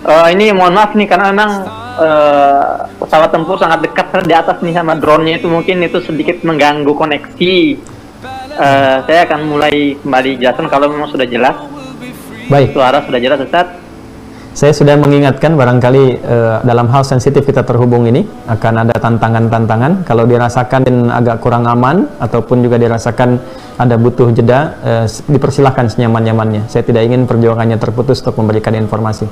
Ini mohon maaf nih karena memang pesawat tempur sangat dekat di atas nih sama drone-nya, itu mungkin itu sedikit mengganggu koneksi. Saya akan mulai kembali jelaskan kalau memang sudah jelas. Baik. Suara sudah jelas, Ustaz. Saya sudah mengingatkan barangkali dalam hal sensitif kita terhubung ini akan ada tantangan-tantangan. Kalau dirasakan agak kurang aman ataupun juga dirasakan ada butuh jeda, dipersilahkan senyaman-nyamannya. Saya tidak ingin perjuangannya terputus untuk memberikan informasi.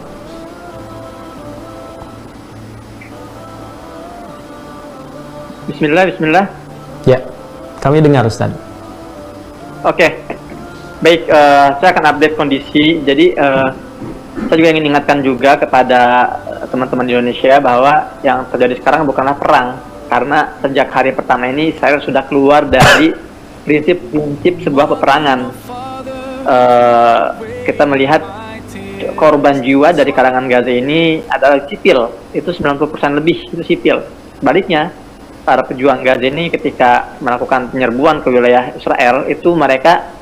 Bismillah, bismillah. Ya, kami dengar Ustaz. Oke. Baik, saya akan update kondisi. Jadi saya juga ingin ingatkan juga kepada teman-teman di Indonesia bahwa yang terjadi sekarang bukanlah perang, karena sejak hari pertama ini Israel sudah keluar dari prinsip-prinsip sebuah peperangan. Kita melihat korban jiwa dari kalangan Gaza ini adalah sipil, itu 90% lebih itu sipil. Sebaliknya, para pejuang Gaza ini ketika melakukan penyerbuan ke wilayah Israel itu mereka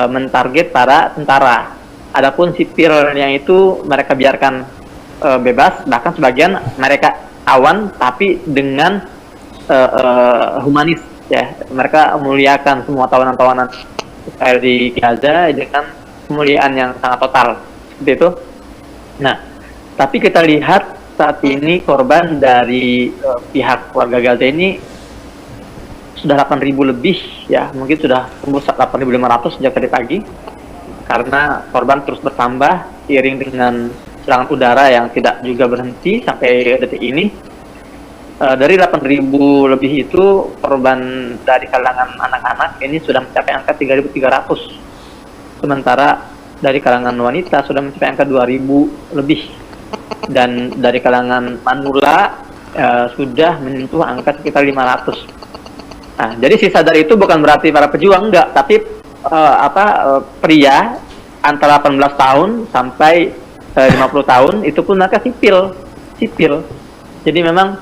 mentarget para tentara. Adapun sipilnya itu mereka biarkan bebas, bahkan sebagian mereka awan tapi dengan humanis ya. Mereka memuliakan semua tawanan-tawanan Israel di Gaza dengan kemuliaan yang sangat total seperti itu. Nah, tapi kita lihat saat ini korban dari pihak warga Gaza ini sudah 8.000 lebih ya, mungkin sudah tembus 8.500 sejak tadi pagi, karena korban terus bertambah seiring dengan serangan udara yang tidak juga berhenti sampai detik ini. Dari 8.000 lebih itu korban dari kalangan anak-anak ini sudah mencapai angka 3.300, sementara dari kalangan wanita sudah mencapai angka 2.000 lebih, dan dari kalangan manula sudah menyentuh angka sekitar 500. Nah, jadi sisa dari itu bukan berarti para pejuang, enggak, tapi pria antara 18 tahun sampai 50 tahun itu pun mereka sipil. Jadi memang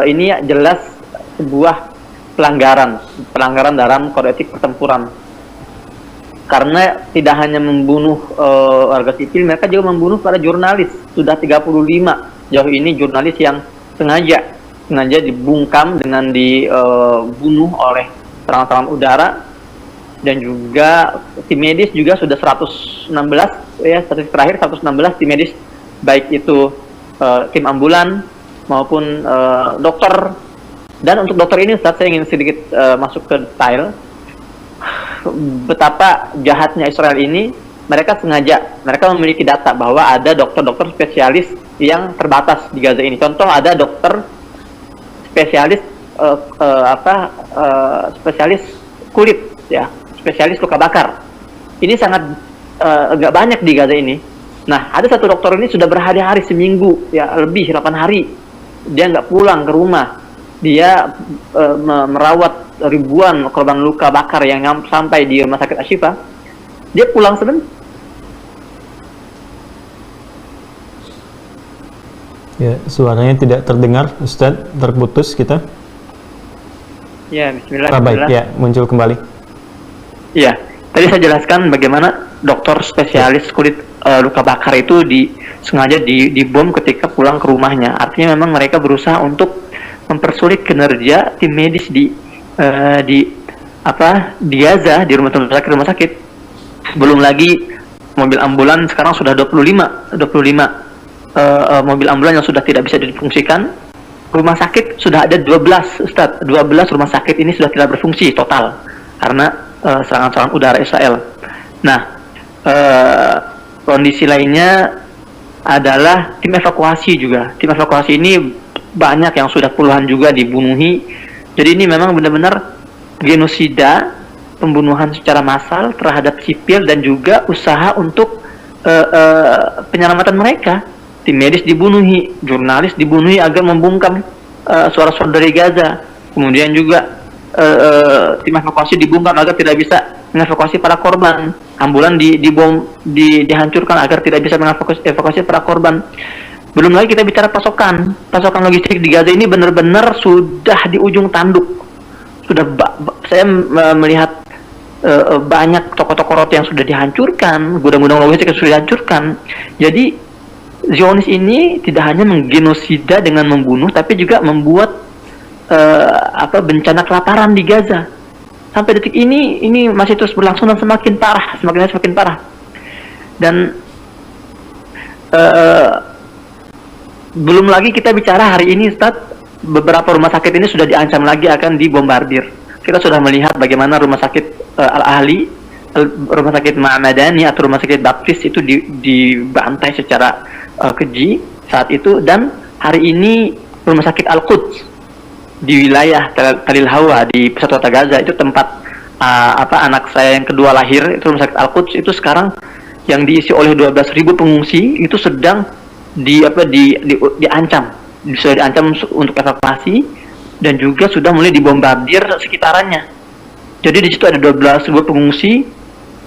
ini jelas sebuah pelanggaran dalam kode etik pertempuran. Karena tidak hanya membunuh warga sipil, mereka juga membunuh para jurnalis. Sudah 35 jauh ini jurnalis yang sengaja dibungkam dengan dibunuh oleh serangan-serangan udara. Dan juga tim medis juga sudah 116 ya, statistik terakhir 116 tim medis, baik itu tim ambulan maupun dokter. Dan untuk dokter ini Ustaz, saya ingin sedikit masuk ke detail betapa jahatnya Israel ini. Mereka memiliki data bahwa ada dokter-dokter spesialis yang terbatas di Gaza ini. Contoh, ada dokter spesialis spesialis kulit ya, spesialis luka bakar. Ini sangat agak banyak di Gaza ini. Nah, ada satu dokter ini sudah berhari-hari, seminggu ya, lebih 8 hari dia nggak pulang ke rumah. Dia merawat ribuan korban luka bakar yang sampai di rumah sakit Ashifa. Dia pulang sebentar. Ya, suaranya tidak terdengar Ustadz, terputus kita. Ya, bismillah. Baik, ya, muncul kembali. Iya, tadi saya jelaskan bagaimana dokter spesialis kulit luka bakar itu sengaja dibom ketika pulang ke rumahnya. Artinya memang mereka berusaha untuk mempersulit kinerja tim medis di Gaza, di rumah sakit. Belum lagi mobil ambulan sekarang sudah 25 mobil ambulan yang sudah tidak bisa difungsikan. Rumah sakit sudah ada 12, Ustadz. 12 rumah sakit ini sudah tidak berfungsi total karena serangan-serangan udara Israel. Nah, kondisi lainnya adalah tim evakuasi juga. Tim evakuasi ini banyak yang sudah puluhan juga dibunuhi. Jadi ini memang benar-benar genosida, pembunuhan secara massal terhadap sipil dan juga usaha untuk penyelamatan mereka. Tim medis dibunuhi, jurnalis dibunuhi agar membungkam suara-suara dari Gaza. Kemudian juga tim evakuasi dibungkam agar tidak bisa mengevakuasi para korban. Ambulan dihancurkan agar tidak bisa mengevakuasi para korban. Belum lagi kita bicara pasokan logistik di Gaza ini benar-benar sudah di ujung tanduk. Sudah saya melihat banyak toko-toko roti yang sudah dihancurkan, gudang-gudang logistik yang sudah dihancurkan. Jadi Zionis ini tidak hanya menggenosida dengan membunuh, tapi juga membuat bencana kelaparan di Gaza. Sampai detik ini masih terus berlangsung dan semakin parah, semakin parah. Dan belum lagi kita bicara hari ini, Ustaz, beberapa rumah sakit ini sudah diancam lagi akan dibombardir. Kita sudah melihat bagaimana rumah sakit Al-Ahli, rumah sakit Ma'madani atau rumah sakit Baptis itu dibantai secara keji saat itu. Dan hari ini rumah sakit Al-Quds di wilayah Talil Hawa di pusat kota Gaza, itu tempat anak saya yang kedua lahir, itu rumah sakit Al-Quds itu sekarang yang diisi oleh 12.000 pengungsi itu sedang diancam untuk evakuasi, dan juga sudah mulai dibombardir sekitarannya. Jadi di situ ada 12.000 pengungsi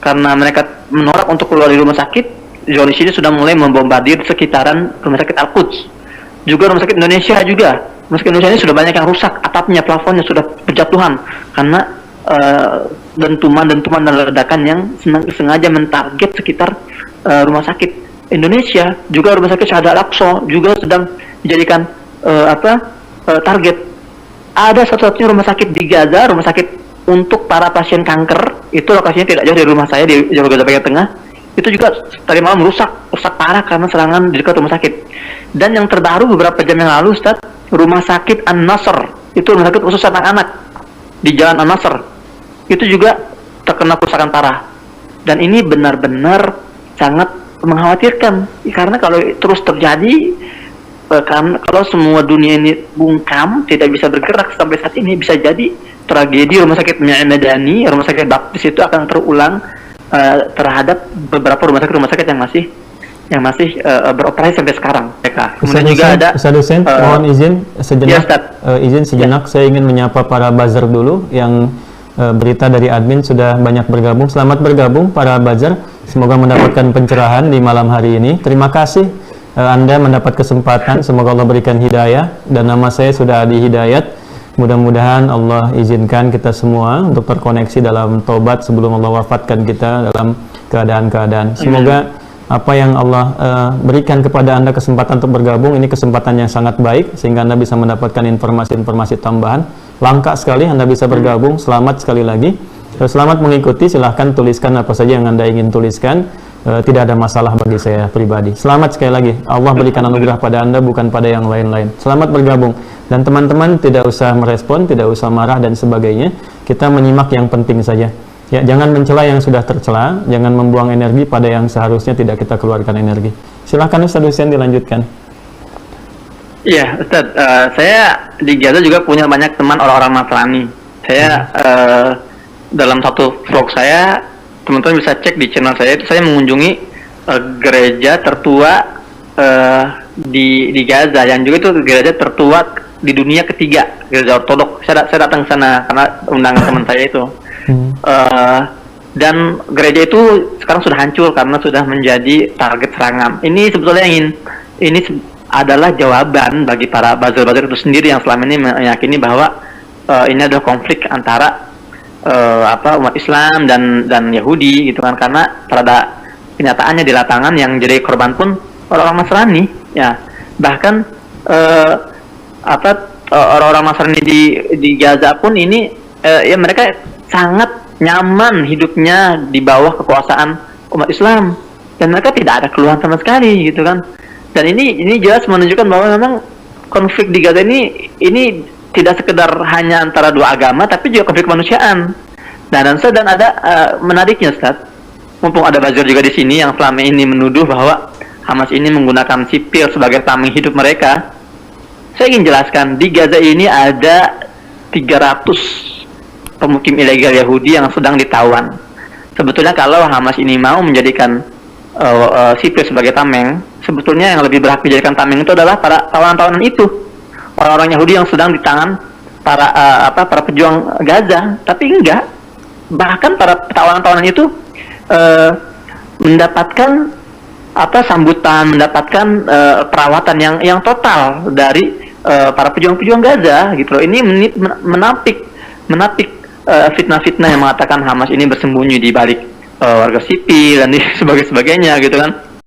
karena mereka menolak untuk keluar dari rumah sakit. Zionis ini sudah mulai membombardir sekitaran rumah sakit Al-Quds. Juga rumah sakit Indonesia juga. Rumah sakit Indonesia ini sudah banyak yang rusak, atapnya, plafonnya sudah berjatuhan karena dentuman dan ledakan yang sengaja mentarget sekitar rumah sakit Indonesia. Juga rumah sakit Syahada Al-Aqsa juga sedang dijadikan target. Ada satu-satunya rumah sakit di Gaza, rumah sakit untuk para pasien kanker, itu lokasinya tidak jauh dari rumah saya di Jalur Gaza bagian tengah. Itu juga tadi malam rusak parah karena serangan di dekat rumah sakit. Dan yang terbaru beberapa jam yang lalu, Ustaz, rumah sakit An-Nasr, itu rumah sakit khusus anak-anak di Jalan An-Nasr, itu juga terkena kerusakan parah. Dan ini benar-benar sangat mengkhawatirkan, karena kalau terus terjadi, kalau semua dunia ini bungkam, tidak bisa bergerak sampai saat ini, bisa jadi tragedi rumah sakit Ma'madani, rumah sakit Baptis itu akan terulang terhadap beberapa rumah sakit yang masih beroperasi sampai sekarang. Kemudian juga ada Ustaz Hussein, mohon izin sejenak, ya, saya ingin menyapa para buzzer dulu yang berita dari admin sudah banyak bergabung. Selamat bergabung para buzzer, semoga mendapatkan pencerahan di malam hari ini. Terima kasih Anda mendapat kesempatan, semoga Allah berikan hidayah, dan nama saya sudah Adi Hidayat. Mudah-mudahan Allah izinkan kita semua untuk terkoneksi dalam tobat sebelum Allah wafatkan kita dalam keadaan-keadaan. Semoga apa yang Allah berikan kepada Anda kesempatan untuk bergabung, ini kesempatan yang sangat baik sehingga Anda bisa mendapatkan informasi-informasi tambahan. Langka sekali Anda bisa bergabung. Selamat sekali lagi. Selamat mengikuti, silahkan tuliskan apa saja yang Anda ingin tuliskan. Tidak ada masalah bagi saya pribadi. Selamat sekali lagi. Allah berikan anugerah pada Anda, bukan pada yang lain-lain. Selamat bergabung. Dan teman-teman tidak usah merespon, tidak usah marah dan sebagainya. Kita menyimak yang penting saja. Ya, jangan mencela yang sudah tercela, jangan membuang energi pada yang seharusnya tidak kita keluarkan energi. Silahkan Ustaz Hussein dilanjutkan. Iya, Ustaz. Saya di Gaza juga punya banyak teman orang-orang Nasrani. Saya dalam satu vlog saya, teman-teman bisa cek di channel saya, itu saya mengunjungi gereja tertua di Gaza, yang juga itu gereja tertua di dunia ketiga, gereja ortodok. Saya datang ke sana karena undangan teman saya itu. Dan gereja itu sekarang sudah hancur karena sudah menjadi target serangan. Ini sebetulnya ini adalah jawaban bagi para buzzer-buzzer itu sendiri yang selama ini meyakini bahwa ini adalah konflik antara umat Islam dan Yahudi gitu kan, karena pada kenyataannya di lapangan yang jadi korban pun orang-orang Nasrani, ya. Bahkan orang-orang Nasrani di Gaza pun ini ya mereka sangat nyaman hidupnya di bawah kekuasaan umat Islam dan mereka tidak ada keluhan sama sekali gitu kan. Dan ini jelas menunjukkan bahwa memang konflik di Gaza ini tidak sekedar hanya antara dua agama, tapi juga konflik kemanusiaan. Dan ada menariknya, Ustaz, mumpung ada buzzer juga di sini yang selama ini menuduh bahwa Hamas ini menggunakan sipil sebagai tameng hidup mereka. Saya ingin jelaskan, di Gaza ini ada 300 pemukim ilegal Yahudi yang sedang ditawan. Sebetulnya kalau Hamas ini mau menjadikan sipil sebagai tameng, sebetulnya yang lebih berhak dijadikan tameng itu adalah para tawanan-tawanan itu, orang-orang Yahudi yang sedang di tangan para pejuang Gaza. Tapi enggak, bahkan para tawanan-tawanan itu mendapatkan sambutan, mendapatkan perawatan yang total dari para pejuang-pejuang Gaza gitu loh. Ini menapik fitnah-fitnah yang mengatakan Hamas ini bersembunyi di balik warga sipil dan sebagainya gitu kan.